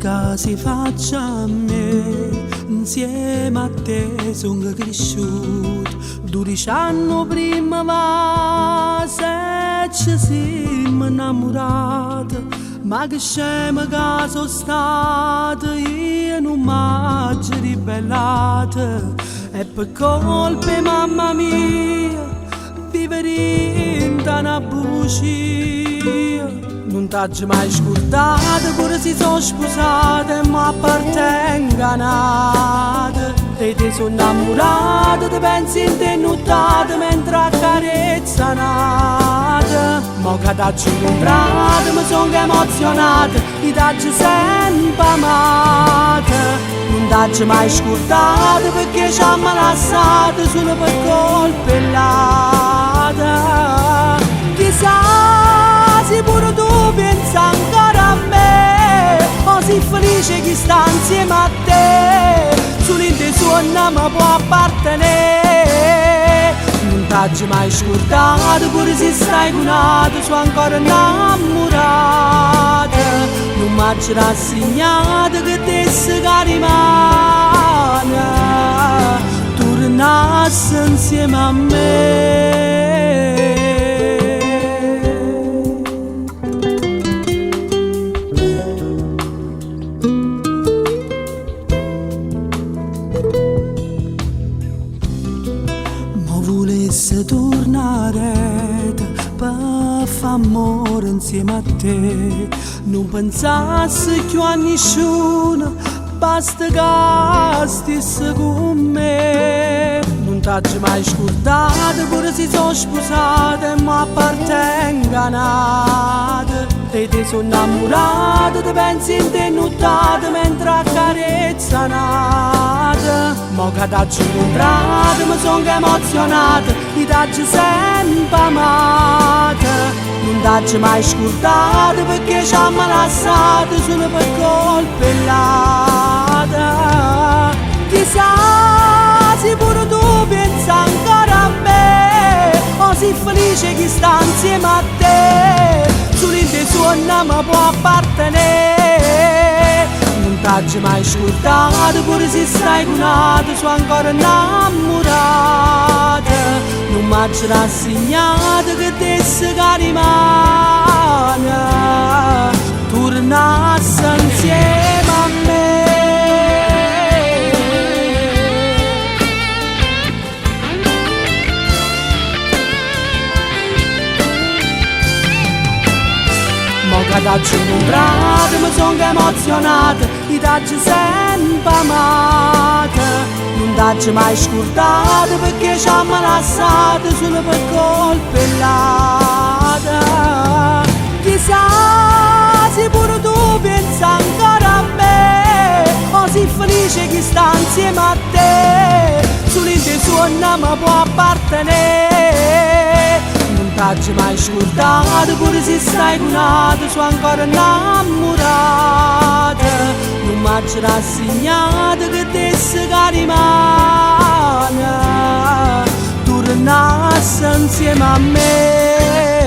che si faccia a me, insieme a te sono cresciuto. 12 anni prima va, se ci siamo innamorati, ma che scema che sono stata, io non m'ho ribellata. E per colpa mamma mia, vivere in una bugia. Non t'ho mai scordato, pure si sono sposate, ma appartenganate. E ti sono innamorata, ti pensi in te nottate, mentre accarezza nata. Ma che t'ho incontrato, mi sono emozionata, ti t'ho sempre amata. Non t'ho mai scordato, perché ci hanno lasciato solo per colpellata. Chissà se pure tu pensi ancora a me, o sei felice che sta insieme a te, solo in te suona ma può appartenere. Non t'ho mai scordato, pure se stai con altro, sono ancora innamorata. Non m'ho rassegnato che te si rimane, tornassi insieme a me. Volesse tornare per fare amore insieme a te, non pensassi più a nessuno, basta che stessi con me. Non t'ho mai scordato, pure si sono sposate, ma appartenganate. E ti sono innamorata, ti pensi in te nottate, mentre accarezza nata. Ma che t'ho incontrato, mi sono emozionata, ti t'ho sempre amata. Non t'ho mai scordato, perché ci hanno lasciato solo per colpellata. Chissà se pure tu pensi ancora a me, o sei felice che sta insieme a te, solo in te suona ma può appartenere. Non t'ho mai scordato, pure se stai con altro, sono ancora innamorata. Non m'ho rassegnato che te si rimane, tornassi insieme a me. Che t'ho incontrato, mi sono emozionata, ti t'ho sempre amata. Non t'ho mai scordato, perché ci hanno lasciato solo per colpellata. Chissà se pure tu pensi ancora a me, o sei felice che sta insieme a te, solo in te suona ma può appartenere. Non t'ho mai scordato, pure se stai con altro, sono ancora innamorata. Non m'ho rassegnato che te si rimane, tornassi insieme a me.